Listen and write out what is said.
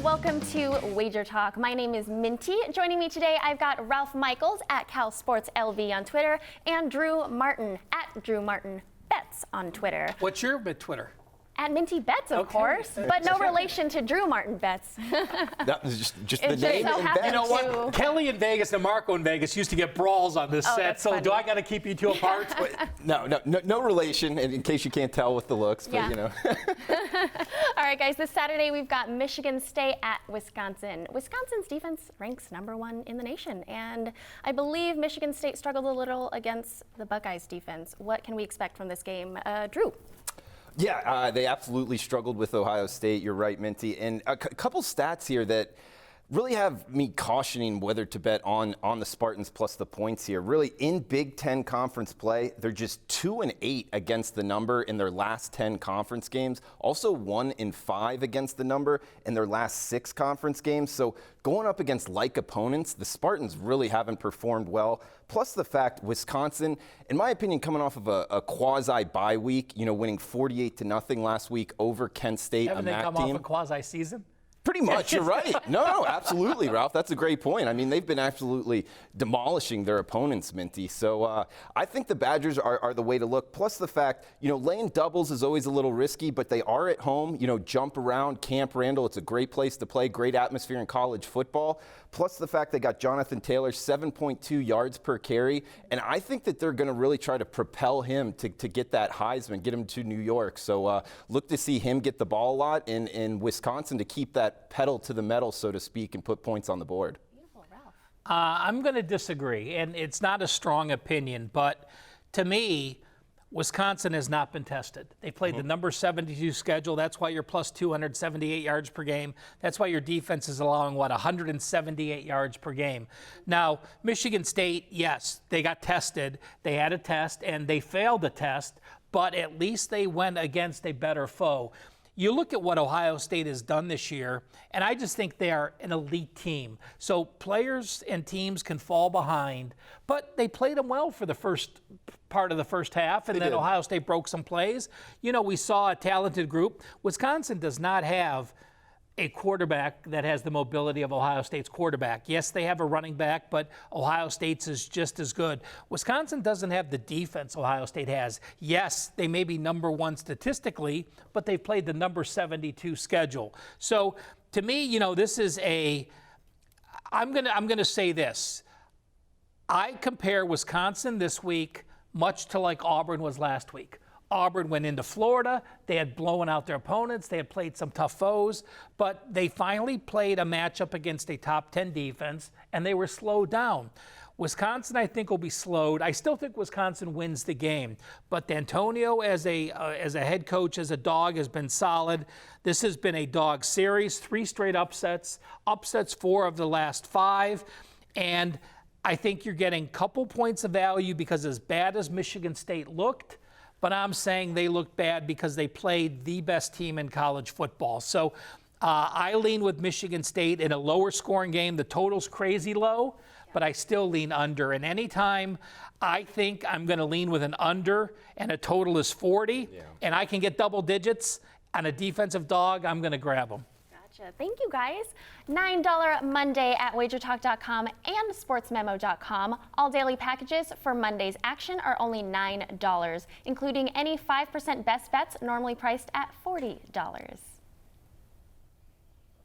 welcome to WagerTalk. My name is Minty. Joining me today, I've got Ralph Michaels at Cal Sports LV on Twitter and Drew Martin at Drew Martin Bets on Twitter. What's your Twitter? At Minty Bets, of course, but no relation to Drew Martin Bets. That was just the name so and You know what? Kelly in Vegas and Marco in Vegas used to get brawls on this set, so funny. do I got to keep you two apart? No relation, in case you can't tell with the looks, but Yeah. you know. All right, guys, this Saturday we've got Michigan State at Wisconsin. Wisconsin's defense ranks #1 in the nation, and I believe Michigan State struggled a little against the Buckeyes defense. What can we expect from this game? Drew? Yeah, they absolutely struggled with Ohio State. You're right, Minty. And a couple stats here that really have me cautioning whether to bet on the Spartans plus the points here. Really, in Big Ten conference play, they're just 2-8 against the number in their last 10 conference games. Also 1-5 against the number in their last 6 conference games. So going up against like opponents, the Spartans really haven't performed well. Plus the fact Wisconsin, in my opinion, coming off of a quasi bye week, winning 48-0 last week over Kent State, Haven't a they MAC come team. off a quasi-season? Pretty much, you're right. No, absolutely, Ralph. That's a great point. I mean, they've been absolutely demolishing their opponents, Minty. So I think the Badgers are the way to look. Plus the fact, laying doubles is always a little risky, but they are at home. Jump around, Camp Randall. It's a great place to play, great atmosphere in college football. Plus the fact they got Jonathan Taylor, 7.2 yards per carry. And I think that they're going to really try to propel him to get that Heisman, get him to New York. So look to see him get the ball a lot in Wisconsin to keep that pedal to the metal, so to speak, and put points on the board. Beautiful, Ralph. I'm going to disagree, and it's not a strong opinion, but to me, Wisconsin has not been tested. They played the number 72 schedule. That's why you're plus 278 yards per game. That's why your defense is allowing, 178 yards per game. Now, Michigan State, yes, they got tested. They had a test, and they failed the test, but at least they went against a better foe. You look at what Ohio State has done this year, and I just think they are an elite team. So players and teams can fall behind, but they played them well for the first part of the first half, and then Ohio State broke some plays. We saw a talented group. Wisconsin does not have a quarterback that has the mobility of Ohio State's quarterback. Yes, they have a running back, but Ohio State's is just as good. Wisconsin doesn't have the defense Ohio State has. Yes, they may be #1 statistically, but they've played the number 72 schedule. So to me, this is I'm gonna say this. I compare Wisconsin this week much to like Auburn was last week. Auburn went into Florida. They had blown out their opponents. They had played some tough foes, but they finally played a matchup against a top 10 defense, and they were slowed down. Wisconsin, I think, will be slowed. I still think Wisconsin wins the game, but Dantonio, as a head coach, as a dog, has been solid. This has been a dog series, 3 straight upsets 4 of the last 5, and I think you're getting a couple points of value because as bad as Michigan State looked, but I'm saying they look bad because they played the best team in college football. So I lean with Michigan State in a lower scoring game. The total's crazy low, but I still lean under. And anytime I think I'm going to lean with an under and a total is 40, and I can get double digits on a defensive dog, I'm going to grab them. Gotcha. Thank you, guys. $9 Monday at WagerTalk.com and SportsMemo.com. All daily packages for Monday's action are only $9, including any 5% best bets normally priced at $40.